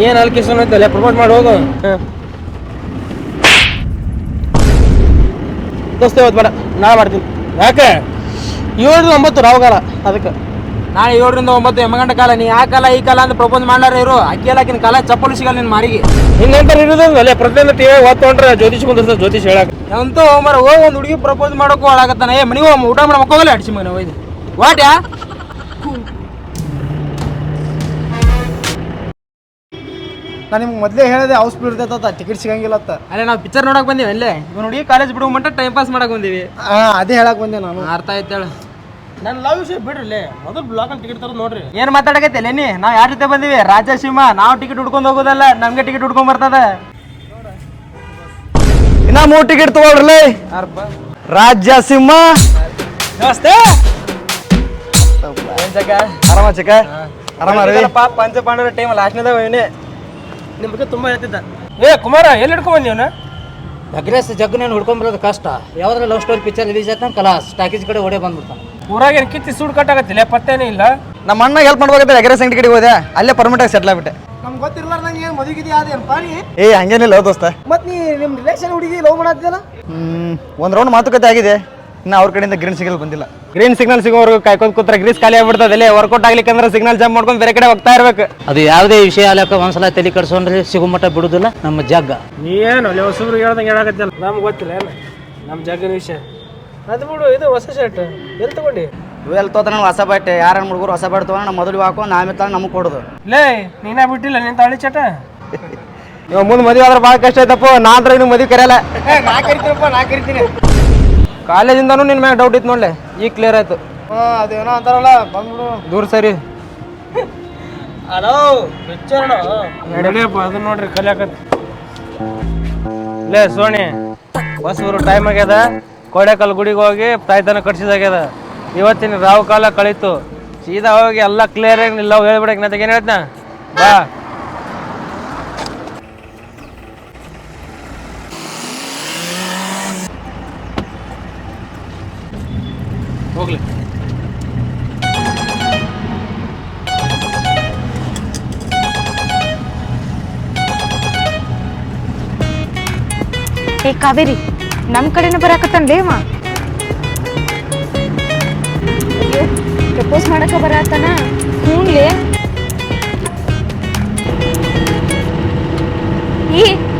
ಏನು ಅಲ್ಕಿಸೋಣ ಅಂತಲ್ಲ ಪ್ರಪೋಸ್ ಮಾಡಿ ಹೋಗು. ದೋಸ್ತ ಇವತ್ತು ಬೇಡ, ನಾಳೆ ಮಾಡ್ತೀನಿ. ಯಾಕೆ 7-9 ರಾವಗಾಲ ಅದಕ್ಕೆ. ನಾಳೆ 7-9 ಯಮಗಂಡ ಕಾಲ. ನೀ ಆ ಕಾಲ ಈ ಕಾಲ ಅಂತ ಪ್ರಪೋಸ್ ಮಾಡ್ಲಾರ ಇರು. ಅಕ್ಕಿಯಲ್ಲಾಕಿನ ಕಾಲ ಚಪ್ಪಲು ಸಿಗಲ್ಲ ನಿನ್ನ ಮಾರಿಗೆ. ಹಿಂಗಂತ ಇರೋದಲ್ಲ ಪ್ರತಿಯೊಂದು ಟಿವಿ ಓದ್ಕೊಂಡ್ರೆ ಜ್ಯೋತಿಷ್ ಕುಂದಿರ್ತ ಜ್ಯೋತಿಷ್ ಹೇಳಕ್ಕೆ ಅಂತೂ ಮರ ಹೋಗಿ ಒಂದು ಹುಡುಗಿ ಪ್ರಪೋಸ್ ಮಾಡೋಕ್ಕೂ ಹಾಳಾಗತ್ತಾನ. ಏ ಮನೆಗೆ ಊಟ ಮಾಡಿ ಮಕ್ಕೋಗಲ್ಲ ಅಡಿಸಿ ಮನೆ ಒಯ್ದು ವಾಟ್ಯಾ. ನಾನು ನಿಮ್ಗೆ ಮೊದಲೇ ಹೇಳಿದೆ ಹೌಸ್ ಬಿಡ್ತೈತ ಟಿಕೆಟ್ ಸಿಗಂಗಿಲ್ಲ ಅಂತ. ಅಲ್ಲೇ ನಾವು ಪಿಕ್ಚರ್ ನೋಡಕ್ ಬಂದೀವಿ. ಅಲ್ಲೇ ಇವ್ ನೋಡಿ ಕಾಲೇಜ್ ಬಿಡುವ ಮಟ್ಟ ಟೈಮ್ ಪಾಸ್ ಮಾಡಕ್ ಬಂದೀವಿ. ಅದೇ ಹೇಳಕ್ ಬಂದೆ ನಾನು. ಅರ್ಥ ಆಯ್ತೇಳ. ನನ್ನ ಲವ್ ವಿಷಯ ಬಿಡ್ರಿ. ಮೊದಲು ಬ್ಲಾಕಲ್ಲಿ ಟಿಕೆಟ್ ತರೋದು ನೋಡ್ರಿ. ಏನ್ ಮಾತಾಡಕೈತೆ ನೀ? ನಾವ್ ಯಾರ ಜೊತೆ ಬಂದೀವಿ? ರಾಜ ಸಿಂಹ. ನಾವು ಟಿಕೆಟ್ ಹುಡ್ಕೊಂಡು ಹೋಗೋದಲ್ಲ, ನಮ್ಗೆ ಟಿಕೆಟ್ ಹುಡ್ಕೊಂಡ್ ಬರ್ತದ. ಇನ್ನ 3 ಟಿಕೆಟ್ ತಗೊಳ್ರಿ. ರಾಜ್ಯ ಸಿಂಹ. ನಮಸ್ತೆ. ಆರಾಮ ಚಕ? ಆರಾಮ. ಪಂಚಪಾಂಡವರ ಟೈಮ್ ಲಾಸ್ಟ್ನೇದ ಇವನೇ ನಿಮ್ಮ ಬಗ್ಗೆ ತುಂಬ ಹೇಳ್ತಿದ್ದ. ಏ ಕುಮಾರ ಎಲ್ಲಿ ಹಿಡ್ಕೊಂಡ್ ಬಂದೀವನ? ಅಗ್ರೆಸ್ ಜಗ್ಗನೇನು ಹುಡ್ಕೊಂಡ್ ಬರೋದು ಕಷ್ಟ. ಯಾವ್ದಾರ ಲವ್ ಸ್ಟೋರಿ ಪಿಕ್ಚರ್ ರಿಲೀಸ್ ಆಯ್ತಾನ ಕಲಾಸ್ ಟಾಕೀಸ್ ಕಡೆ ಓಡೇ ಬಂದ್ಬಿಡ್ತಾನೆ. ಊರಾಗ ಏನು ಕಿತ್ತಿ ಸೂಡ್ ಕಟ್ಟಾಗತ್ತಿಲ್ಲ, ಪತ್ತೇನೇ ಇಲ್ಲ. ನಮ್ಮ ಅಣ್ಣ ಹೆಲ್ಪ್ ಮಾಡ್ಬೇಕಾದ್ರೆ ಎಗ್ರೆಸ್ ಅಂಗಡಿ ಕಡೆ ಹೋದೆ, ಅಲ್ಲೇ ಪರ್ಮನೆಂಟ್ ಆಗಿ ಸೆಟ್ಲ್ ಆಗ್ಬಿಟ್ಟೆ. ನಮ್ಗೆ ಗೊತ್ತಿರಲಾರ ನಂಗೆ ಏನು ಮದುವೆ ಅದೇನಪ್ಪ ನೀ? ಹಂಗೇನಿಲ್ಲ ದೋಸ್ತ. ಮತ್ತೆ ನೀ ನಿಮ್ಮ ರಿಲೇಷನ್ ಹುಡುಗಿ ಲವ್ ಮಾಡತ್ತಿಲ್ಲ? ಒಂದು ರೌಂಡ್ ಮಾತುಕತೆ ಆಗಿದೆ, ಇನ್ನು ಅವ್ರ ಕಡೆಯಿಂದ ಗ್ರೀನ್ ಸಿಗ್ನಲ್ ಬಂದಿಲ್ಲ. ಗ್ರೀನ್ ಸಿಗ್ನಲ್ ಸಿಗೋವರೆಗೂ ಕಾಯ್ಕೊಂಡ್ ಕೂತ್ರೆ ಗ್ರೀಸ್ ಖಾಲಿ ಆಗ್ಬಿಡ್ತದೆ. ವರ್ಕೌಟ್ ಆಗ್ಲಿಕ್ಕೆ ಅಂದ್ರೆ ಸಿಗ್ನಲ್ ಜಂಪ್ ಮಾಡ್ಕೊಂಡು ಬೇರೆ ಕಡೆ ಹೋಗ್ತಾ ಇರ್ಬೇಕು. ಅದು ಯಾವುದೇ ವಿಷಯ ಅಲ್ಲಕ್ಕ ಒಂದ್ಸಲ ತಲೆ ಕಟ್ಸೋನ್ರಿ ಸಿಗುಮಟ್ಟ ಬಿಡುದಿಲ್ಲ ನಮ್ಮ ಜಗ್ಗ. ನೀ ಏನು ಅಲ್ಲಿ ಹೊಸಬ್ರಿಗೆ ಹೇಳ್ದಂಗೆ ಹೇಳಕತ್ತಿಲ್ಲ. ನಮ್ಗೆ ಗೊತ್ತಿಲ್ಲ ಏನು ನಮ್ಮ ಜಗ್ಗನ ವಿಷಯ. ಅದು ಬಿಡು, ಇದು ಹೊಸ ಶರ್ಟ್ ಎಲ್ಲಿ ತಗೊಂಡಿ? ಇವೆಲ್ಲ ತೋತ ನಾನು ಹೊಸ ಬಟ್ಟೆ, ಯಾರು ಹುಡುಗರು ಹೊಸ ಬಟ್ಟೆ ತಗೊಂಡು ನಮ್ಮ ಮೊದಲು ಹಾಕೊಂಡು ಆಮೇಲೆ ನಮಗೆ ಕೊಡೋದು. ಲೇ ನೀನೇ ಬಿಟ್ಟಿಲ್ಲ ನಿನ್ ತಾಳಿ ಚಟ. ಇವಾಗ ಮುಂದೆ ಮದುವೆ ಆದ್ರೆ ಭಾಳ ಕಷ್ಟ ಐತಪ್ಪ. ನಾನ್ರ ಇನ್ನು ಮದುವೆ ಕರೆಯಲ್ಲ. ನಾ ಕರಿತೀನಪ್ಪ, ನಾ ಕರಿತೀನಿ. ಕಾಲೇಜಿಂದನೂ ನಿನ್ನ ಮ್ಯಾಗ ಡೌಟ್ ಇತ್ತು ನೋಡ್ಲೆ, ಈಗ ಕ್ಲಿಯರ್ ಆಯ್ತು. ಅದೇನೋ ಅಂತಾರಲ್ಲ ಬಂದ್ಬಿಡು. ದೂರ ಸರಿ. ಹಲೋ ಪಿಕ್ಚರ್ ನಡಿಯಪ್ಪ ಅದನ್ನ ನೋಡ್ರಿ ಕಲಿಯಾಕತ್. ಲೇ ಸೋಣಿ, ಬಸ್ ಬರೋ ಟೈಮ್ ಆಗ್ಯದ. ಕೋಡೆಕಲ್ ಗುಡಿಗೆ ಹೋಗಿ ತಾಯ್ತನ ಕಟ್ಸಿದಾಗ್ಯದ. ಇವತ್ತಿನ ರಾವು ಕಾಲ ಕಳೀತು. ಸೀದಾ ಹೋಗಿ ಎಲ್ಲ ಕ್ಲಿಯರ್ ಆಗಿ ನಿಲ್ಲ ಹೇಳ್ಬಿಡಕ್ಕೆ. ನಾ ಏನು ಹೇಳ್ತಾ ಬಾ. ಹೋಗ್ಲಿ. ಏ ಕಾವೇರಿ, ನಮ್ ಕಡೆನ ಬರಾಕತ್ತಾನ್ಲೇವ. ಪ್ರಪೋಸ್ ಮಾಡಕ ಬರತ್ತಾನ. ಹ್ಞೂನ್ಲೇ.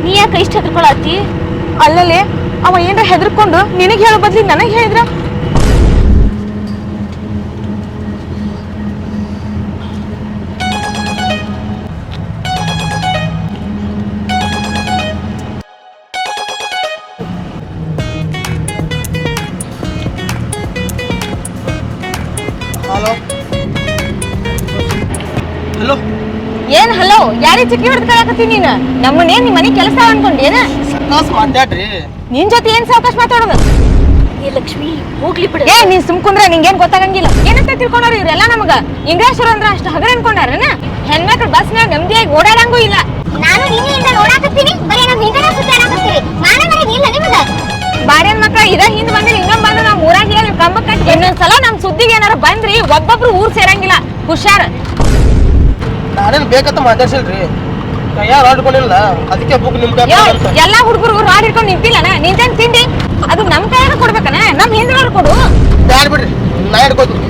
ನೀ ಯಾಕೆ ಇಷ್ಟ ಹೆದರ್ಕೊಳತ್ತಿ? ಅಲ್ಲಲೇ ಅವ ಏನ್ರ ಹೆದರ್ಕೊಂಡು ನಿನಗೆ ಹೇಳೋ ಬದ್ಲಿ ನನಗೆ ಹೇಳಿದ್ರ? ಹಲೋ. ಏನ್ ಹಲೋ? ಯಾರಿಗೆ ಚಿಕ್ಕಿ ಹಿಡ್ಕೊಳಕತ್ತಿ ನೀನು? ನಮ್ಮನೇನ್ ನಿಮ್ಮ ಮನೆ ಕೆಲಸ ಅನ್ಕೊಂಡೇನ? ಮಾತಾಡ್ರಿ. ನಿನ್ ಜೊತೆ ಏನ್ ಸಾವಕಾಶ ಮಾತಾಡೋದು? ಏ ಲಕ್ಷ್ಮಿ ಹೋಗ್ಲಿ ಬಿಡು. ಏ ನೀನ್ ಸುಮ್ಕುಂದ್ರೆ ನಿಂಗೇನ್ ಗೊತ್ತಾಗಂಗಿಲ್ಲ. ಏನಂತ ತಿಳ್ಕೊಂಡಾರ ಇವ್ರೆಲ್ಲ ನಮಗ? ಇಂಗ್ಲೇಶ್ವರ ಅಂದ್ರ ಅಷ್ಟು ಹಗರ ಅನ್ಕೊಂಡಾರನ? ಹೆಣ್ಮಕ್ಳು ಬಸ್ನಾಗ ನೆಮ್ಮದಿಯಾಗಿ ಓಡಾಡಂಗೂ ಇಲ್ಲ. ನಾನು ನಿನ್ನೆಯಿಂದ ನೋಡಾಕತ್ತೀನಿ, ಬರೀ ನಾವು ಹಿಂಗನ ಸುತ್ತಾಡಕತ್ತೀವಿ. ಮಾನ ಮರ್ಯಾದೆ ಇಲ್ಲ ನಿಮಗ? ಬಾಡ್ಯಾನ್ ಮಕ್ಳ ಇದ ಹಿಂದ್ ಬಂದ್ರಿ ಇನ್ನೊಂದ್ ಬಂದು ನಾವ್ ಊರಾಗ ಹೇಳಿ ಕಂಬಕ್ಕ ಇನ್ನೊಂದ್ಸಲ ನಮ್ ಸುದ್ದಿಗೆ ಏನಾರ ಬಂದ್ರಿ ಒಬ್ಬೊಬ್ರು ಊರ್ ಸೇರಂಗಿಲ್ಲ. ಹುಷಾರ್. ನಾನೇನು ಬೇಕಂತ ಮಾತಾಡ್ಸಿಲ್ರಿ. ಯಾರು ಆಡ್ಕೊಂಡಿಲ್ಲ, ಅದಕ್ಕೆ ಬುಕ್ ನಿಮ್ ಎಲ್ಲಾ ಹುಡುಗರು ರಾಡ್ ಹಿಡ್ಕೊಂಡು ನಿಂತಿಲ್ಲನ? ನಿಂತೇನ್ ತಿಂಡಿ ಅದು ನಮ್ ಕೈಯಾಗ ಕೊಡ್ಬೇಕನ? ನಮ್ ಹಿಂದ್ರವ್ರು ಕೊಡು. ಬ್ಯಾಡ್ ಬಿಡ್ರಿ, ನಾ ಹಿಡ್ಕೋತೀನಿ.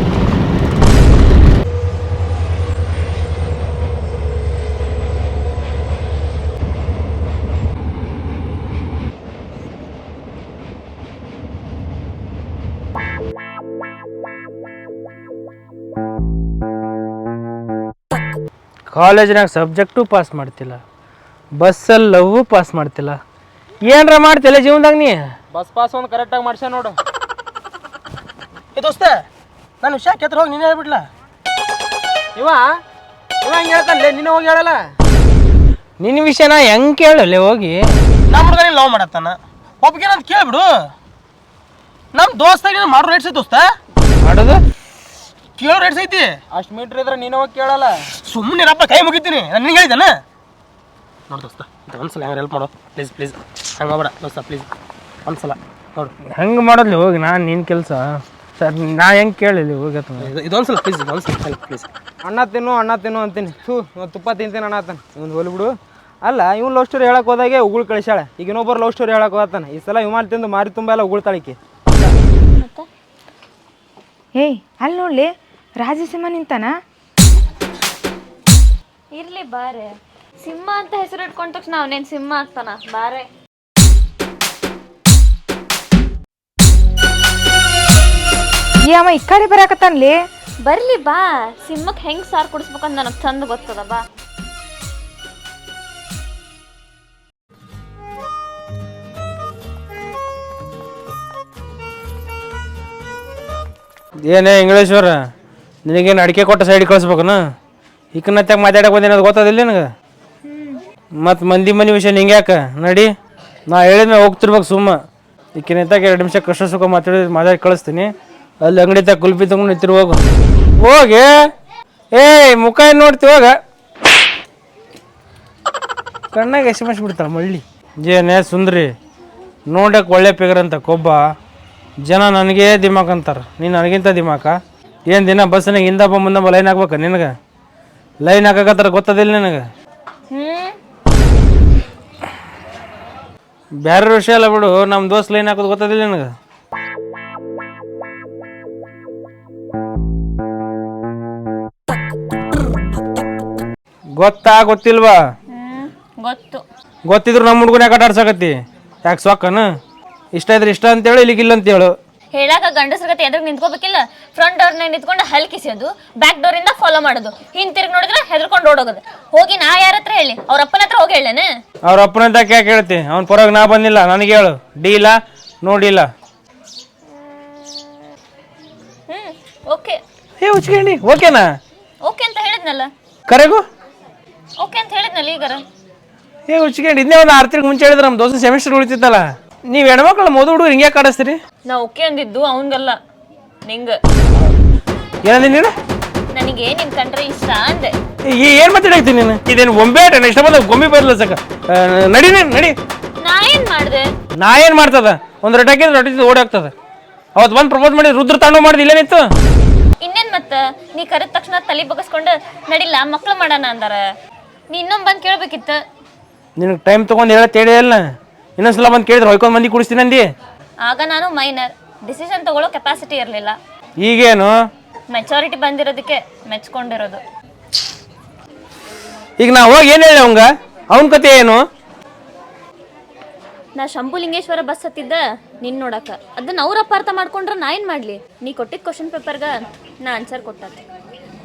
ಕಾಲೇಜಿನಾಗ ಸಬ್ಜೆಕ್ಟು ಪಾಸ್ ಮಾಡ್ತಿಲ್ಲ, ಬಸ್ಸಲ್ಲಿ ಲವ್ ಪಾಸ್ ಮಾಡ್ತಿಲ್ಲ. ಏನರ ಮಾಡ್ತಿಲ್ಲ ಜೀವನದಾಗ ನೀ? ಬಸ್ ಪಾಸ್ ಒಂದು ಕರೆಕ್ಟಾಗಿ ಮಾಡ್ಸ್ಯ ನೋಡು. ಏ ದೋಸ್ತ, ನಾನು ವಿಷಯ ಕೇತ್ರ ಹೋಗಿ ನೀನು ಹೇಳ್ಬಿಡ್ಲ. ಇವ ಹಂಗೆ ಹೇಳ್ತಾನೆ, ನೀನು ಹೋಗಿ ಹೇಳಲ್ಲ. ನಿನ್ನ ವಿಷಯನ ಹೆಂಗೆ ಕೇಳಲ್ಲ ಹೋಗಿ? ನಮ್ಮ ಹುಡುಗ ನೀನು ಲವ್ ಮಾಡತ್ತಾನ, ಒಬ್ಬಗೆ ನಾನು ಕೇಳ್ಬಿಡು. ನಮ್ಮ ದೋಸ್ತಾಗ ಮಾಡೋ ರೇಟ್ಸ್ ಐತಿ ದೋಸ್ತ. ಮಾಡೋದು ಕೇಳೋ ರೇಟ್ಸ್ ಐತಿ. ಅಷ್ಟು ಮೀಟ್ರ್ ಇದ್ರೆ ನೀನು ಹೋಗಿ ಕೇಳಲ್ಲ. ಸುಮ್ಮನೆ ರಪ್ಪ ಕೈ ಮುಗಿತೀನಿ. ನಾನು ನಿನಗೆ ಹೇಳಿದ್ದಾನ ನೋಡು ದೋಸ್ತ, ಒಂದ್ಸಲ ಹೆಂಗೆ ಹೆಲ್ಪ್ ಮಾಡೋ ಪ್ಲೀಸ್ ಪ್ಲೀಸ್. ಹಂಗೆ ಮಾಡ್ಬೇಡ ದೋಸ್ತ ಪ್ಲೀಸ್, ಒಂದ್ಸಲ ನೋಡು. ಹೆಂಗೆ ಮಾಡೋದ್ಲಿ ಹೋಗಿ. ನಾನು ನಿನ್ನ ಕೆಲಸ ಸರ್ ನಾ ಹೆಂಗೆ ಕೇಳಿಲ್ಲ ಹೋಗತ್ತ ಇದೊಂದು ಸ್ವಲ್ಪ ಪ್ಲೀಸ್ ಪ್ಲೀಸ್. ಅಣ್ಣ ತಿನ್ನು ಅಂತೀನಿ. ತುಪ್ಪ ತಿಂತೀನಿ ಅನ್ನತಾನ ಇವ್ನು ಹೋಲಿಬಿಡು. ಅಲ್ಲ ಇವ್ನು ಲವ್ ಸ್ಟೋರಿ ಹೇಳಕ್ಕೆ ಹೋದಾಗೆ ಉಗುಳು ಕಳಿಸ್ಯಾಳೆ. ಈಗ ಇನ್ನೊಬ್ಬರು ಲವ್ ಸ್ಟೋರಿ ಹೇಳಕ್ಕೆ ಹೋಗ್ತಾನೆ. ಈ ಸಲ ವಿಮಾನ ತಿಂದು ಮಾರಿ ತುಂಬ ಎಲ್ಲ ಉಗುಳ್ತಾಳಿಕೆ. ಏಯ್ ಅಲ್ಲಿ ನೋಡ್ಲಿ ರಾಜಸಿಂಹ ನಿಂತಾನ. ಇರ್ಲಿ ಬಾರೆ, ಸಿಂಹ ಅಂತ ಹೆಸರು ಇಟ್ಕೊಂಡ ತಕ್ಷಣ ಅವನೇನ್ ಸಿಂಹ ಆಗ್ತಾನ? ಬಾರೆ ಈ ಅವ ಈ ಕಡೆ ಬರಾಕತ್ತಾನ್ಲಿ. ಬರ್ಲಿ ಬಾ, ಸಿಂಹಕ್ಕೆ ಹೆಂಗ್ ಸಾರು ಕುಡಿಸ್ಬೇಕಂತ ನನಗೆ ಚಂದ ಗೊತ್ತದ ಬಾ. ಏನೇ ಇಂಗ್ಲೀಶ್ವರ, ನಿನಗೇನು ಅಡಿಕೆ ಕೊಟ್ಟ ಸೈಡ್ ಕಳಿಸ್ಬೇಕನ? ಈಕನತ್ತಾಗ ಮಾತಾಡಕ್ಕೆ ಬಂದೇನ ಅದು ಗೊತ್ತದಿಲ್ಲ ನಿನಗೆ? ಮತ್ತು ಮಂದಿ ಮನೆ ವಿಷಯ ನಿಂಗೆ ಯಾಕೆ ನಡಿ. ನಾ ಹೇಳಿದ್ಮೇಲೆ ಹೋಗ್ತಿರ್ಬೇಕು ಸುಮ್ಮ. ಈಕಿನತ್ತಾಗ 2 ನಿಮಿಷ ಕಷ್ಟ ಸುಖ ಮಾತಾಡಿ ಕಳಿಸ್ತೀನಿ. ಅಲ್ಲಿ ಅಂಗಡಿ ತಗ ಕುಲ್ಪಿ ತಗೊಂಡು ನಿಂತಿರು ಹೋಗು. ಹೋಗಿ ಏಯ್ ಮುಖ ಏನು ನೋಡ್ತೀವಿ ಹೋಗ. ಕಣ್ಣಾಗ ಎಸ್ಎಮ್ಎಸ್ ಬಿಡ್ತಾಳೆ ಮಳ್ಳಿ. ಏನೇ ಸುಂದ್ರಿ, ನೋಡಕ್ಕೆ ಒಳ್ಳೆ ಫಿಗರ್ ಅಂತ ಕೊಬ್ಬ ಜನ ನನಗೇ ದಿಮಾಕ್ ಅಂತಾರೆ. ನೀನು ನನಗಿಂತ ದಿಮಾಕ ಏನು? ದಿನ ಬಸ್ನಾಗ ಹಿಂದಪ್ಪ ಮುಂದಪ್ಪ ಲೈನ್ ಹಾಕ್ಬೇಕ ನಿನಗೆ? ಲೈನ್ ಹಾಕಕತ್ತಾರ ಗೊತ್ತದಿಲ್ಲ ನಿನಗೆ? ಬೇರೆ ವಿಷಯ ಅಲ್ಲ ಬಿಡು, ನಮ್ಮ ದೋಸ್ತ್ ಲೈನ್ ಹಾಕೋದು ಗೊತ್ತದಿಲ್ಲ ನಿನಗೆ? ಗೊತ್ತಿಲ್ವಾ? ಗೊತ್ತು. ಗೊತ್ತಿದ್ರು ನಮ್ಮ ಹುಡುಗನ ಯಾಕೆ ಆಟಾಡ್ಸಕತ್ತಿ? ಯಾಕೆ ಸೊಕ್ಕನ? ಇಷ್ಟ ಇದ್ರೆ ಇಷ್ಟ ಅಂತೇಳು, ಇಲ್ಲಿಗಿಲ್ಲ ಅಂತೇಳು. ಹೇಳಾಕ ಗಂಡಸ್ರ ಗತಿ ಎದುರು ನಿಂತ್ಕೋಬೇಕಿಲ್ಲ. ಫ್ರಂಟ್ ಡೋರ್ನಾಗ ನಿಂತ್ಕೊಂಡು ಹಲ್ಕಿಸೋದು, ಬ್ಯಾಕ್ ಡೋರಿಂದ ಫಾಲೋ ಮಾಡೋದು, ಹಿಂದ್ ತಿರ್ಗಿ ನೋಡಿದ್ರೆ ಹೆದರ್ಕೊಂಡು ಓಡೋಗೋದು. ಹೋಗಿ ನಾ ಯಾರ ಹತ್ರ ಹೇಳಿ? ಅವ್ರ ಅಪ್ಪನ ಹತ್ರ ಹೋಗಿ ಹೇಳೇನ? ಅವ್ರ ಅಪ್ಪನಂತ ಯಾಕೆ ಹೇಳ್ತಿ? ಅವ್ನ ಪರವಾಗಿ ನಾ ಬಂದಿಲ್ಲ, ನನಗೆ ಹೇಳು. ಡೀಲ ನೋಡಿಲ್ಲ. ಓಕೆ. ಉಚ್ಕಂಡಿ ಓಕೆನಾ? ಓಕೆ ಅಂತ ಹೇಳಿದ್ನಲ್ಲ. ಕರೆಗೂ ಓಕೆ ಅಂತ ಹೇಳಿದ್ನಲ್ಲ ಈಗಾರ. ಉಚ್ಕಂಡಿ ಇದನ್ನೇ ಒಂದು 6 ತಿಂಗಳು ಮುಂಚೆ ಹೇಳಿದ್ರೆ ನಮ್ಮ ದೋಸ್ತ ಸೆಮಿಸ್ಟರ್ ಉಳಿತಿತ್ತಲ್ಲ. ನೀವು ಹೆಣ್ಮಕ್ಳು ಮೊದಲು ಹುಡುಗರು ಹಿಂಗೆ ಕಾಡಿಸ್ತೀರಿ? ನಾ ಓಕೆ ಅಂದಿದ್ದು ಅವನ್ಗಲ್ಲ, ನಿಂಗ. ಏನಂದಿ ನೀನು? ನನಗೆ ನಿನ್ ಕಂಡ್ರೆ ಇಷ್ಟ ಅಂದೆ. ಏನು ಮಾತಾಡಕ್ತೀನಿ ನೀನು? ಇದೇನು ಗೊಂಬೆ ಆಟ? ಇಷ್ಟ ಬಂದ ಗೊಂಬೆ ಬರಲ್ಲ ಸಕ. ನಡಿ ನಡಿ. ನಾ ಏನ್ ಮಾಡ್ದೆ? ನಾ ಏನು ಮಾಡ್ತದ? ಒಂದು ರೊಟ್ಟಾಕಿದ್ರೆ ರೊಟ್ಟಿ ಓಡಾಗ್ತದ. ಅವತ್ತು ಬಂದು ಪ್ರಪೋಸ್ ಮಾಡಿ ರುದ್ರ ತಾಂಡು ಮಾಡಿದ ಇಲ್ಲೇ ನಿಂತು. ಇನ್ನೇನ್ ಮತ್ತ ನೀ ಕರೆದ ತಕ್ಷಣ ತಲೆ ಬಗಸ್ಕೊಂಡು ನಡಿಲ್ಲ ಮಕ್ಳು ಮಾಡೋಣ ಅಂದಾರ. ನೀ ಇನ್ನೊಮ್ಮೆ ಬಂದು ಕೇಳ್ಬೇಕಿತ್ತು. ನಿನಗೆ ಟೈಮ್ ತೊಗೊಂಡು ಹೇಳತ್ತೇಳಿ ಅಲ್ಲ. ಇನ್ನೊಂದ್ಸಲ ಬಂದು ಕೇಳಿದ್ರೆ ಹೊಯ್ಕೊಂಡು ಮಂದಿ ಕುಡಿಸ್ತೀನಿ ಅಂದಿ. ಆಗ ನಾನು ಮೈನರ್, ಡಿಸಿಷನ್ ತಗೊಳ್ಳೋ ಕೆಪಾಸಿಟಿ ಇರಲಿಲ್ಲ. ಈಗೇನು ಮೆಚುರಿಟಿ ಬಂದಿರೋದಕ್ಕೆ ಮೆಚ್ಕೊಂಡಿರೋದು. ಈಗ ನಾ ಹೋಗಿ ಏನು ಹೇಳಿ ಅವಂಗ? ಅವನ ಕತೆ ಏನು? ನಾ ಶಂಭುಲಿಂಗೇಶ್ವರ ಬಸ್ ಹತ್ತಿದ್ದ ನಿನ್ ನೋಡಕ. ಅದನ್ನ ಅವ್ರ ಅಪಾರ್ಥ ಮಾಡ್ಕೊಂಡ್ರೆ ನಾ ಏನ್ ಮಾಡ್ಲಿ? ನೀ ಕೊಟ್ಟಿದ್ದ ಕ್ವಶನ್ ಪೇಪರ್ಗ ನಾ ಆನ್ಸರ್ ಕೊಟ್ಟೆ.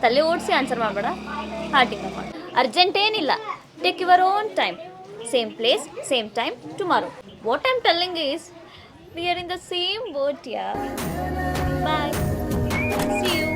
ತಲೆ ಓಡಿಸಿ ಆನ್ಸರ್ ಮಾಡಬೇಡ, ಹಾರ್ಟಿಂಗ್ ಮಾಡು. ಅರ್ಜೆಂಟ್ ಏನಿಲ್ಲ, take your own time. Same place, same time, tomorrow. What I am telling is we are in the same boat. Yeah boy, see you.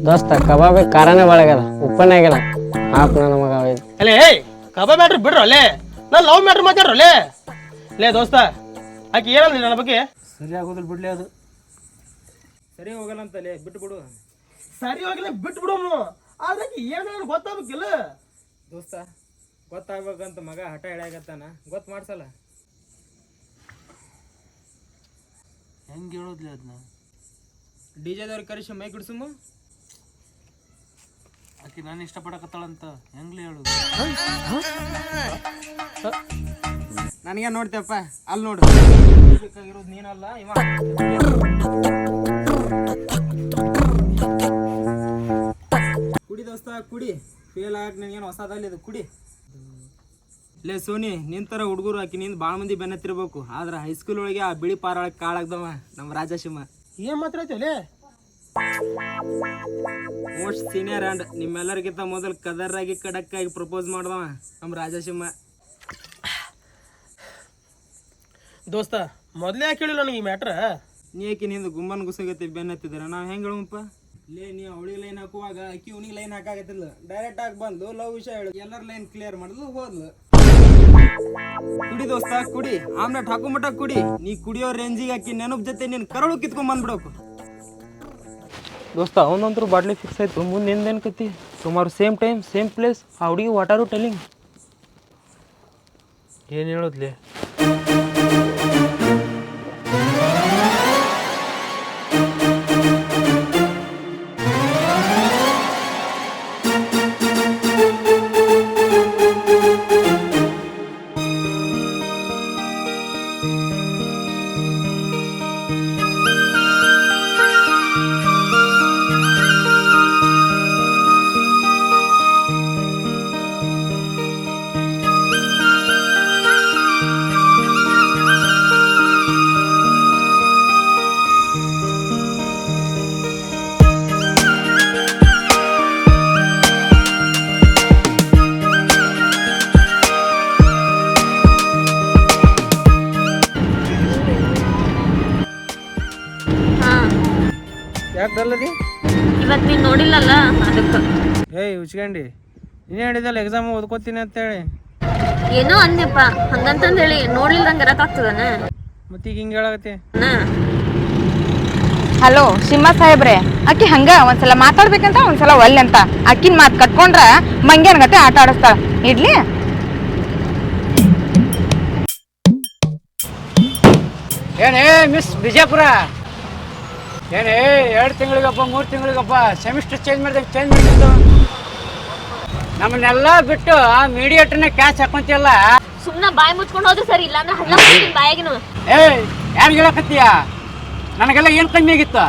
ದೋಸ್ತ ಕಬಾಬ್ ಖಾರನೇ ಬಾಳಾಗ್ಯದ, ಉಪ್ಪನೇ ಆಗ್ಯದ. ಹಾಪ್ ನನ್ನ ಮಗ ಅಲ್ಲೇ ಕಬಾಬ್ ಮ್ಯಾಟ್ರ್ ಬಿಡ್ರು ಅಲ್ಲೇ. ನಾನು ಲವ್ ಮ್ಯಾಟ್ರ್ ಮಾತಾಡ್ರು ಅಲ್ಲೇ. ಲೇ ದೋಸ್ತ, ಆಕೆ ಏನಂದ್ರಿ ನನ್ನ ಬಗ್ಗೆ? ಸರಿ ಆಗೋದಿಲ್ಲ ಬಿಡ್ಲಿ, ಅದು ಸರಿ ಹೋಗಲ್ಲ ಅಂತಲೇ ಬಿಟ್ಟು ಬಿಡು. ಸರಿ ಹೋಗಿಲ್ಲ ಬಿಟ್ಟು ಬಿಡೋನು. ಆದ್ರೆ ಏನು ಗೊತ್ತಾಗಬೇಕಿಲ್ಲ ದೋಸ್ತ. ಗೊತ್ತಾಗ್ಬೇಕಂತ ಮಗ ಹಠ ಹಿಡಿಯಾಗತ್ತಾನ, ಗೊತ್ತು ಮಾಡ್ಸಲ್ಲ. ಹೆಂಗೆ ಹೇಳೋದ್ಲಿ ಅದನ್ನ? ಡಿಜೆದವ್ರಿಗೆ ಕರೆಸಿ ಮೈ ಕುಡ್ಸುಮ್ಮ. ಆಕೆ ನಾನು ಇಷ್ಟಪಡಕತ್ತಾಳಂತ ಹೆಂಗ್ಲಿ ಹೇಳೋದು? ನನಗೆ ನೋಡ್ತೇಪ್ಪ, ಅಲ್ಲಿ ನೋಡು. ಬೇಕಾಗಿರೋದು ನೀನಲ್ಲ ಇವ. ಕುಡಿ ದೋಸ್ತ ಕುಡಿ, ಫೇಲ್ ಆಗಕ್ಕೆ ನನಗೇನು ಹೊಸದಲ್ಲಿ ಇದು ಕುಡಿ. ಲೇ ಸೋನಿ, ನಿಂತರ ಹುಡುಗರು ಆಕಿ ನಿಂದ ಭಾಳ ಮಂದಿ ಬೆನ್ನತ್ತಿರ್ಬೇಕು. ಆದ್ರೆ ಹೈಸ್ಕೂಲ್ ಒಳಗೆ ಆ ಬಿಳಿ ಪಾರೊಳಗೆ ಕಾಳಾಗ್ದವ ನಮ್ಮ ರಾಜಸಿಂಹ. ಏನು ಮಾತಾಡ್ತೀವಲ್ಲೇ? ಮೋಸ್ಟ್ ಸೀನಿಯರ್ ಆ್ಯಂಡ್ ನಿಮ್ಮೆಲ್ಲರಿಗಿಂತ ಮೊದಲು ಕದರಾಗಿ ಖಡಕ್ಕಾಗಿ ಪ್ರಪೋಸ್ ಮಾಡ್ದವ ನಮ್ಮ ರಾಜಸಿಂಹ. ದೋಸ್ತ ಮೊದಲೇ ಯಾಕೆ ಹೇಳಿಲ್ಲ ನನಗೆ ಈ ಮ್ಯಾಟ್ರ? ನೀ ಆಕಿ ನಿಂದು ಗುಮ್ಮನ್ ಗುಸಗತಿ ಬೆನ್ನತ್ತಿದ್ದೀರ, ನಾವು ಹೆಂಗೆ ಹೇಳಪ್ಪ? ಲೇ ನೀ ಅವಳಿಗೆ ಲೈನ್ ಹಾಕುವಾಗ ಆಕಿ ಅವನಿಗೆ ಲೈನ್ ಹಾಕಾಗತ್ತಿಲ್ಲ. ಡೈರೆಕ್ಟ್ ಆಗಿ ಬಂದು ಲವ್ ವಿಷಯ ಹೇಳು, ಎಲ್ಲರ ಲೈನ್ ಕ್ಲಿಯರ್ ಮಾಡಿದ್ಲು ಹೋದ್ಲು. ಕುಡಿ ದೋಸ್ತ ಕುಡಿ, ಆಮ್ಲೆಟ್ ಹಾಕೊಂಬಿಟ್ಟ ಕುಡಿ. ನೀ ಕುಡಿಯೋ ರೇಂಜಿಗೆ ಹಾಕಿ ನೆನಪು ಜೊತೆ ನೀನು ಕರಳು ಕಿತ್ಕೊಂಡ್ ಬಂದ್ಬಿಡೋಕು. ದೋಸ್ತ ಅವನಂತರೂ ಬಾಡ್ಲಿ ಫಿಕ್ಸ್ ಆಯ್ತು. ಮುಂದೆ ಏನು ಕತ್ತಿ ಸುಮಾರು ಸೇಮ್ ಟೈಮ್ ಸೇಮ್ ಪ್ಲೇಸ್. ಆ ಹುಡುಗಿ ವಾಟ್ ಆರ್ ಯು ಟೆಲ್ಲಿಂಗ್? ಏನು ಹೇಳೋದ್ಲಿ? ಯಾಕೆ ಡಲ್ಲದಿ? ಇವತ್ತು ನೀನು ನೋಡಿಲ್ಲಲ್ಲ ಅದಕ್ಕೆ. ಏಯ್ ಉಚ್ಕಂಡಿ, ನೀನೇ ಹೇಳಿದಲ್ಲ ಎಕ್ಸಾಮ್ ಓದ್ಕೋತೀನಿ ಅಂತೇಳಿ. ಏನೋ ಅಂದ್ಯಪ್ಪ, ಹಂಗಂತಂದು ಹೇಳಿ ನೋಡ್ಲಿಲ್ದಂಗೆ ಇರಕ್ಕಾಗ್ತದನ? ಮತ್ತೆ ಈಗ ಹಿಂಗೆ ಹೇಳಾಗತ್ತೆ. ಹಲೋ ಸಿಂಹ ಸಾಹೇಬ್ರೆ, ಆಕಿ ಹಂಗ ಒಂದ್ಸಲ ಮಾತಾಡ್ಬೇಕಂತ ಒಂದ್ಸಲ ಒಲ್ಲೆ ಅಂತ ಆಕಿನ ಮಾತು ಕಟ್ಕೊಂಡ್ರ ಮಂಗ್ಯಾನ ಗತೆ ಆಟ ಆಡಿಸ್ತಾಳ. ಇಡ್ಲಿ. ಏನೇ ಮಿಸ್ ಬಿಜಾಪುರ, ಏನೇ 2 ತಿಂಗಳಿಗಪ್ಪ 3 ತಿಂಗಳಿಗಪ್ಪ ಸೆಮಿಸ್ಟರ್ ಚೇಂಜ್ ಮಾಡಿದಂಗೆ ಚೇಂಜ್ ಮಾಡಿದ್ದು. ನಮ್ಮನ್ನೆಲ್ಲ ಬಿಟ್ಟು ಮೀಡಿಯೇಟರ್ನ ಕ್ಯಾಚ್ ಹಾಕೊಂತಿಯಲ್ಲ. ಸುಮ್ಮನೆ ಬಾಯಿ ಮುಚ್ಕೊಂಡು ಹೋದ್ರೆ ಸರಿ, ಇಲ್ಲ ಅಂದ್ರೆ ಹಳ್ಳ ಬಾಯಾಗಿನು. ಯಾರು ಹೇಳಕತ್ತೀಯ? ನನಗೆಲ್ಲ ಏನು ಕಮ್ಮಿ ಆಗಿತ್ತು?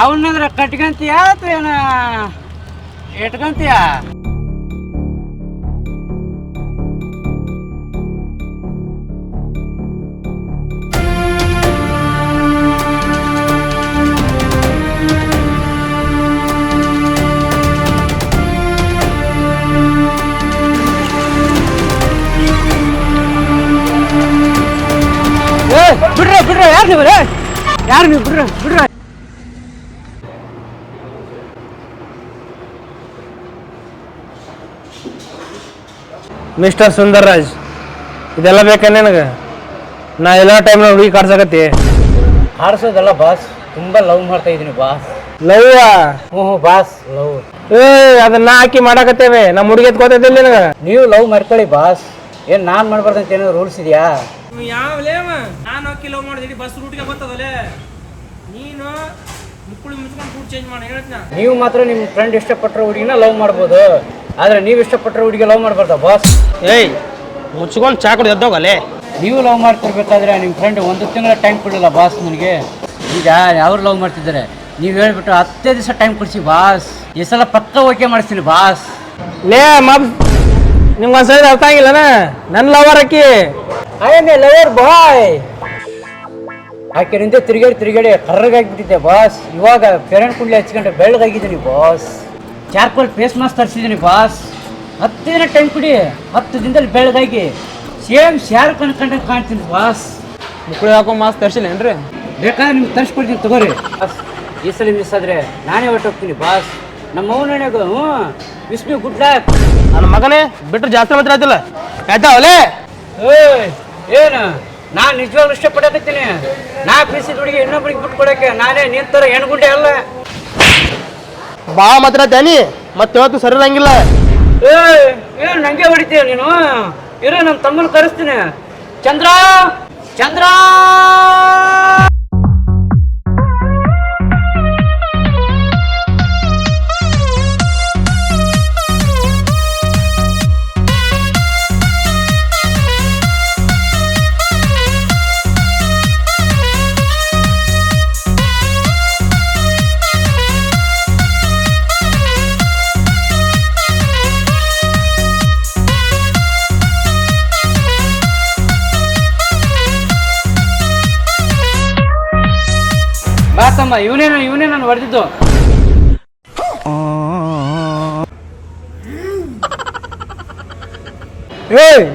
ಅವನ್ನಂದ್ರೆ ಕಟ್ಕಂತೀಯ ಅಥವಾ ಏನ ಇಟ್ಕಂತೀಯ? ಬಿಡ್ರ ಬಿಡ್ರ, ಯಾರು ನೀವು? ಯಾರು ನೀವು? ಬಿಡ್ರ ಬಿಡ್ರ. ಮಿಸ್ಟರ್ ಸುಂದರ್ರಾಜ್, ಇದೆಲ್ಲ ಬೇಕಾ ನಿನಗೆ? ನಾ ಎಲ್ಲ ಟೈಮ್ನ ಹುಡುಗಿ ಕಾಡ್ಸಕತ್ತಿ. ಆಡ್ಸೋದಲ್ಲ ಬಾಸ್, ತುಂಬ ಲವ್ ಮಾಡ್ತಾ ಇದ್ದೀನಿ ಬಾಸ್. ಲವ್? ಹ್ಞೂ ಬಾಸ್, ಲವ್. ಅದನ್ನ ಹಾಕಿ ಮಾಡಾಕತ್ತೇವೆ. ನಮ್ಮ ಹುಡುಗಿ ಎತ್ಕೋತೈತಿಲ್ಲ ನಿನಗೆ? ನೀವು ಲವ್ ಮಾಡ್ಕೊಳ್ಳಿ ಬಾಸ್. ಏನು ನಾನು ಮಾಡ್ಬಾರ್ದಂತ ಏನೋ ರೂಲ್ಸ್ ಇದೆಯಾ? ಯಾವಲೇವ ನಾನು ಹಾಕಿ ಲವ್ ಮಾಡಿದೀನಿ, ಬಸ್ ರೂಟ್ಗೆ ಬರ್ತದಲ್ಲೇ. ನೀನು ಮುಕ್ಕಳು ಮುಚ್ಕೊಂಡು ರೂಟ್ ಚೇಂಜ್ ಮಾಡಿ ಹೇಳ್ತೀನಿ. ನೀವು ಮಾತ್ರ ನಿಮ್ಮ ಫ್ರೆಂಡ್ ಇಷ್ಟಪಟ್ಟರೆ ಹುಡುಗಿನ ಲವ್ ಮಾಡ್ಬೋದು, ಆದರೆ ನೀವು ಇಷ್ಟಪಟ್ಟರೆ ಹುಡುಗಿ ಲವ್ ಮಾಡ್ಬಾರ್ದ ಬಾಸ್? ಏಯ್ ಮುಚ್ಕೊಂಡು ಚಾ ಕುಡಿ ಎದ್ದೋಗಲ್ಲೇ. ನೀವು ಲವ್ ಮಾಡ್ತಿರ್ಬೇಕಾದ್ರೆ ನಿಮ್ಮ ಫ್ರೆಂಡ್ 1 ತಿಂಗಳ ಟೈಮ್ ಕೊಡಲಿಲ್ಲ ಬಾಸ್ ನನಗೆ. ಈಗ ಯಾರು ಲವ್ ಮಾಡ್ತಿದ್ದಾರೆ ನೀವು ಹೇಳ್ಬಿಟ್ಟು 10 ದಿವಸ ಟೈಮ್ ಕೊಡಿಸಿ ಬಾಸ್. ಈ ಸಲ ಪಕ್ಕ ಓಕೆ ಮಾಡಿಸ್ತೀನಿ ಬಾಸ್. ಲೇ ಮಬ್, ನಿಮ್ಗೊಂದ್ಸರಿ ಅರ್ಥ ಆಗಿಲ್ಲನ? ನನ್ನ ಲವರ್ ಅಕ್ಕಿ. I am a lover boy. ಆಕೆ ನಿಂದೆ ತಿರುಗಾಡಿ ಕರ್ರಗಾಗಿಬಿಟ್ಟಿದ್ದೆ ಬಾಸ್. ಇವಾಗ ಪೇರೆಂಟ್ ಕುಂಡ್ಲಿ ಹಚ್ಕೊಂಡ್ರೆ ಬೆಳ್ಳಗಾಗಿದ್ದೀನಿ ಬಾಸ್. ಚಾರ್ಕೋಲ್ ಫೇಸ್ ಮಾಸ್ಕ್ ತರಿಸಿದ್ದೀನಿ ಬಾಸ್. 10 ದಿನ ಟೈಮ್ ಕೊಡಿ, 10 ದಿನದಲ್ಲಿ ಬೆಳ್ಳಗಾಗಿ ಸೇಮ್ ಶಾರುಖ್ ಅನ್ಕೊಂಡೆ ಕಾಣ್ತೀನಿ ಬಾಸ್. ಮುಕ್ಕಳು ಹಾಕೋ ಮಾಸ್ಕ್ ತರ್ಸಿಲ್ಲೇನ್ರಿ? ಬೇಕಾದ್ರೆ ನಿಮ್ಗೆ ತರಿಸ್ಕೊಡ್ತೀನಿ ತಗೋರಿ ಬಾಸ್. ಈ ಸಲ ಮಿಸ್ ಆದರೆ ನಾನೇ ಹೊರಟೋಗ್ತೀನಿ ಬಾಸ್. ನಮ್ಮ ಮೌನಣೆಗೂ ವಿಶ್ ಮಿ ಗುಡ್ ಲಕ್. ನನ್ನ ಮಗನೇ ಬಿಟ್ಟರೆ ಜಾಸ್ತಿ ಮಾತ್ರ ಆಯ್ತಲ್ಲ. ಆಯ್ತಾವಲೇ? ಏನು ನಾನು ನಿಜವಾಗ್ಲೂ ಇಷ್ಟಪಡಕತ್ತೀನಿ. ನಾ ಪ್ರೀಸಿದ ಹುಡುಗಿ ಇನ್ನೊಬ್ಬರಿಗೆ ಬಿಟ್ಟು ಕೊಡೋಕ್ಕೆ ನಾನೇ ನಿಂತರ ಹೆಣ್ಗುಂಡೆ ಅಲ್ಲ. ಬಾ ಮಾತ್ರ ತೇನಿ ಮತ್ತೆ ಇವತ್ತು ಸರಿ ಇರಂಗಿಲ್ಲ. ಏನು ನಂಗೆ ಹೊಡಿತೀಯ ನೀನು? ಇರೋ ನಮ್ಮ ತಮ್ಮನ ಕರೆಸ್ತೀನಿ. ಚಂದ್ರ ಚಂದ್ರ ಬಾತಮ್ಮ, ಇವನೇ ನಾನು ಹೊಡೆದಿದ್ದು.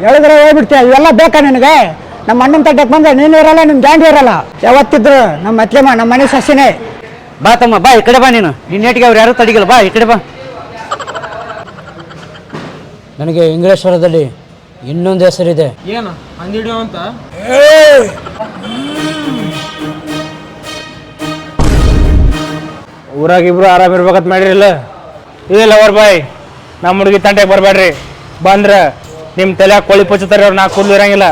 ಹೇಳಿದ್ರೆ ಹೇಳ್ಬಿಡ್ತೀಯ, ಇವೆಲ್ಲ ಬೇಕಾ ನಿನಗೆ? ನಮ್ಮ ಅಣ್ಣನ ತಟ್ಟಕ್ಕೆ ಬಂದ್ರೆ ನೀನು ಇರಲ್ಲ, ನಿಮ್ಮ ಜಾಂಡಿ ಇರಲ್ಲ. ಯಾವತ್ತಿದ್ರು ನಮ್ಮ ಅತ್ತೆಮ್ಮ ನಮ್ಮ ಮನೆ ಸಸಿನೇ. ಬಾತಮ್ಮ ಬಾ, ಈ ಕಡೆ ಬಾ. ನೀನು ನಿನ್ನೇಟಿಗೆ ಅವ್ರು ಯಾರು ತಡಿಗಲ್ಲ, ಬಾ ಈ ಕಡೆ ಬಾ. ನನಗೆ ಇಂಗ್ಲೇಶ್ವರದಲ್ಲಿ ಇನ್ನೊಂದು ಹೆಸರಿದೆ. ಏನು ಅಂದಿಡಿಯೋ ಅಂತ? ಊರಾಗಿಬ್ರು ಆರಾಮಿರ್ಬೇಕಂತ ಮಾಡಿರಿಲ್ಲ. ಇಲ್ಲ ಲವರ್ ಬಾಯ್, ನಮ್ಮ ಹುಡುಗಿ ತಂಟೆಗೆ ಬರಬೇಡ್ರಿ. ಬಂದ್ರೆ ನಿಮ್ಮ ತಲೆ ಕೋಳಿ ಪಚ್ಚುತ್ತಾರೆ ಅವ್ರು. ನಾ ಕೂದಲು ಇರಂಗಿಲ್ಲ.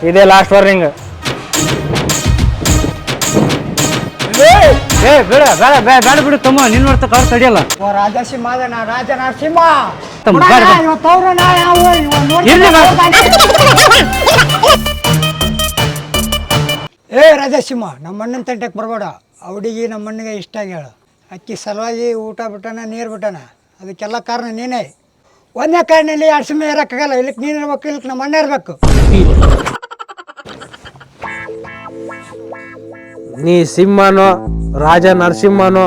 ಇದೇ ಲಾಸ್ಟ್ ವಾರ್ನಿಂಗ್. ಬೇಡ ಬೇಡ ಬೇಡ ಬೇಡ ಬಿಡು ತಮ್ಮ, ನಿನ್ನ ನೋಡ್ತಾ ಕಾರ್ ತಡಿಯಲ್ಲ. ಓ ರಾಜಸಿಂಹ ಅದ ನಾ ರಾಜ ನರಸಿಂಹ. ತಮ್ಮ ಬೇಡ ಬೇಡ. ಇವತ್ತವ್ರು ನಾ ಯಾವ ಇರ್ಲಿ ಬೇಡ. ಏ ರಾಜಸಿಂಹ, ನಮ್ಮ ಅಣ್ಣನ ತಂಟೆಗೆ ಬರಬೇಡ. ಅವಡಿಗೆ ನಮ್ಮ ಅಣ್ಣಗೆ ಇಷ್ಟ ಆಗ್ಯಾಳ. ಅಕ್ಕಿ ಸಲುವಾಗಿ ಊಟ ಬಿಟ್ಟನ, ನೀರು ಬಿಟ್ಟನ. ಅದಕ್ಕೆಲ್ಲ ಕಾರಣ ನೀನೇ. ಒಂದೇ ಕಾರಣದಲ್ಲಿ 2 ಸಿಂಹ ಇರೋಕ್ಕಾಗಲ್ಲ. ಇಲ್ಲಿಕ್ಕೆ ನೀನು ಇರ್ಬೇಕು, ಇಲ್ಲಿಕ್ಕೆ ನಮ್ಮ ಅಣ್ಣ ಇರಬೇಕು. ನೀ ಸಿಂಹನೋ ರಾಜ ನರಸಿಂಹನೋ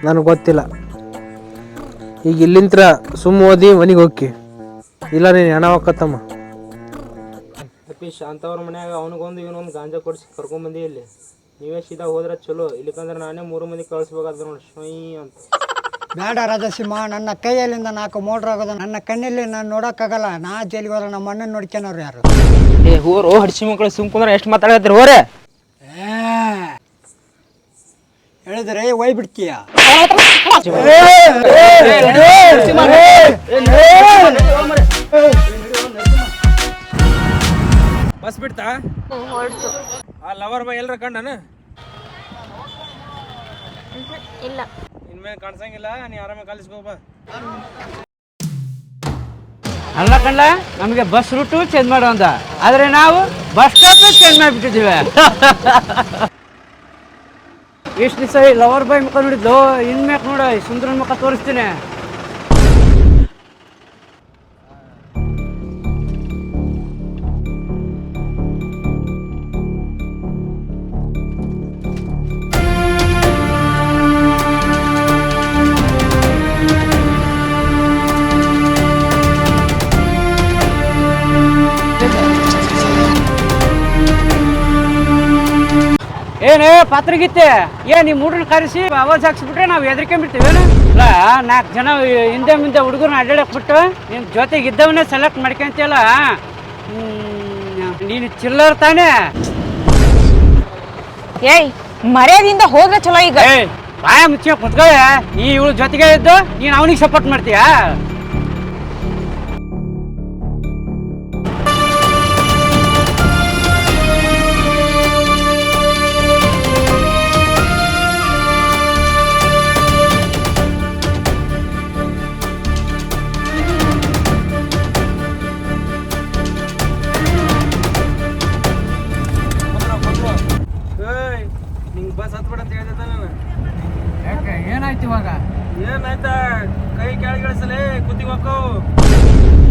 ನನಗೆ ಗೊತ್ತಿಲ್ಲ. ಈಗ ಇಲ್ಲಿಂತ್ರ ಸುಮ್ಮ ಓದಿ ಮನೆಗೆ ಹೋಗಿ. ಇಲ್ಲ ನೀನು ಹೆಣ ಹೋಗತ್ತಮ್ಮ. ಶಾಂತವ್ರ ಮನ್ಯಾಗ ಅವನಿಗೊಂದು ಇವನೊಂದು ಗಾಂಜಾ ಕೊಡಿಸಿ ಕರ್ಕೊಂಬಂದಿ. ಇಲ್ಲಿ ನೀವೇ ಸೀದಾ ಹೋದ್ರೆ ಚಲೋ. ಇಲ್ಲಿಕಂದ್ರೆ ನಾನೇ 3 ಮಂದಿ ಕಳಿಸ್ಬೇಕಾದ್ರೆ ನೋಡಿ ಶೊಯ್ ಅಂತ. ಬೇಡ ರಾಜಸಿಂಹ, ನನ್ನ ಕೈಯಲ್ಲಿಂದ 4 ಮೋಟ್ರ್ ಆಗೋದು. ನನ್ನ ಕಣ್ಣಲ್ಲಿ ನಾನು ನೋಡೋಕ್ಕಾಗಲ್ಲ. ನಾ ಜೈಲಿಗೆ ಹೋದ್ರೆ ನಮ್ಮ ಅಣ್ಣನ ನೋಡ್ಕೊಳೋರು ಯಾರು? ಏ ಹೋರು ಹಡ್ಸಿ ಮಕ್ಕಳು ಸುಮ್ಕುಂದ್ರೆ ಎಷ್ಟು ಮಾತಾಡತ್ತೀರಿ ಹೋರೆ? ಹೇಳಿದ್ರೆ ಒಯ್ ಬಿಡ್ತೀಯ. ಬಸ್ ಬಿಡ್ತಾ? ಆ ಲವರ್ ಬಾಯ್ ಎಲ್ಲರ ಕಂಡನ? ಇಲ್ಲ, ಇನ್ಮೇಲೆ ಕಾಣಿಸಂಗಿಲ್ಲ. ನೀ ಆರಾಮಾಗಿ ಕಾಲೇಜ್ಗೆ ಬಾ. ಅಲ್ಲ ಕಣ್ಣ, ನಮಗೆ ಬಸ್ ರೂಟು ಚೇಂಜ್ ಮಾಡೋ ಅಂತ, ಆದರೆ ನಾವು ಬಸ್ ಸ್ಟಾಪ್ ಚೇಂಜ್ ಮಾಡಿಬಿಟ್ಟಿದ್ದೀವಿ. ಎಷ್ಟು ದಿವಸ ಈ ಲವರ್ ಬಾಯ್ ಮುಖ ನೋಡಿದ್ಲು, ಇನ್ಮ್ಯಾಕ್ ನೋಡ ಸುಂದರನ ಮುಖ ತೋರಿಸ್ತೀನಿ. ಏನೇ ಪಾತ್ರಗಿತ್ತೆ, ನಿಮ್ಮ ಹುಡುಗನ ಕರೆಸಿ ಆವಾಜ್ ಹಾಕ್ಸ್ಬಿಟ್ರೆ ನಾವು ಹೆದರ್ಕೊಂಡ್ಬಿಡ್ತೀವೇನು? ಇಲ್ಲ, 4 ಜನ ಹಿಂದೆ ಮುಂದೆ ಹುಡುಗರನ್ನ ಅಡ್ಡಾಡಕ್ ಬಿಟ್ಟು ನಿನ್ನ ಜೊತೆಗೆ ಇದ್ದವನ್ನೇ ಸೆಲೆಕ್ಟ್ ಮಾಡ್ಕೊಂತಿಯಲ್ಲ. ನೀನು ಚಿಲ್ಲರ್ ತಾನೇ? ಏಯ್, ಮರ್ಯಾದಿಂದ ಹೋದ್ರೆ ಚಲೋ. ಈಗ ಬಾಯ ಮುಚ್ಚ ಕುತ್ಕೊಳ್ಳೆ. ನೀ ಇವಳು ಜೊತೆಗೆ ಇದ್ದು ನೀನು ಅವನಿಗೆ ಸಪೋರ್ಟ್ ಮಾಡ್ತೀಯಾ? ನಿಂಗೆ ಬಸ್ ಹತ್ಬೇಡ ಅಂತ ಹೇಳಿದೆ ನಾನು. ಯಾಕೆ, ಏನಾಯ್ತು ಇವಾಗ? ಏನಾಯ್ತಾ? ಕೈ ಕೆಳಗಿಳಿಸಲೇ ಕುತ್ತಿಗೆ ಹೋಕ್ಕವು.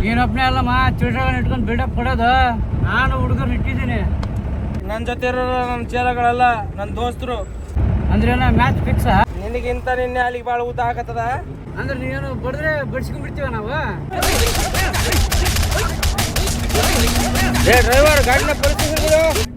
ನೀನೊಬ್ಬನೇ ಅಲ್ಲಮ್ಮ ಚಿಲ್ಡ್ರನ್ ಇಟ್ಕೊಂಡು ಬಿಲ್ಡಪ್ ಕೊಡೋದು. ನಾನು ಹುಡುಗರು ಇಟ್ಟಿದ್ದೀನಿ. ನನ್ನ ಜೊತೆ ಇರೋರು ನನ್ನ ಚೇರಗಳಲ್ಲ, ನನ್ನ ದೋಸ್ತರು. ಅಂದ್ರೆ ಮ್ಯಾಚ್ ಫಿಕ್ಸಾ? ನಿನಗಿಂತ ನಿನ್ನೆ ಅಲ್ಲಿಗೆ ಭಾಳ ಊಟ ಆಗತ್ತದ. ಅಂದ್ರೆ ನೀನು ಬಡಿದ್ರೆ ಬಡಿಸ್ಕೊಂಡ್ಬಿಡ್ತೀವ ನಾವು. ಏ ಡ್ರೈವರ್, ಗಾಡಿನ ಪರಿಸ್ಥಿತಿ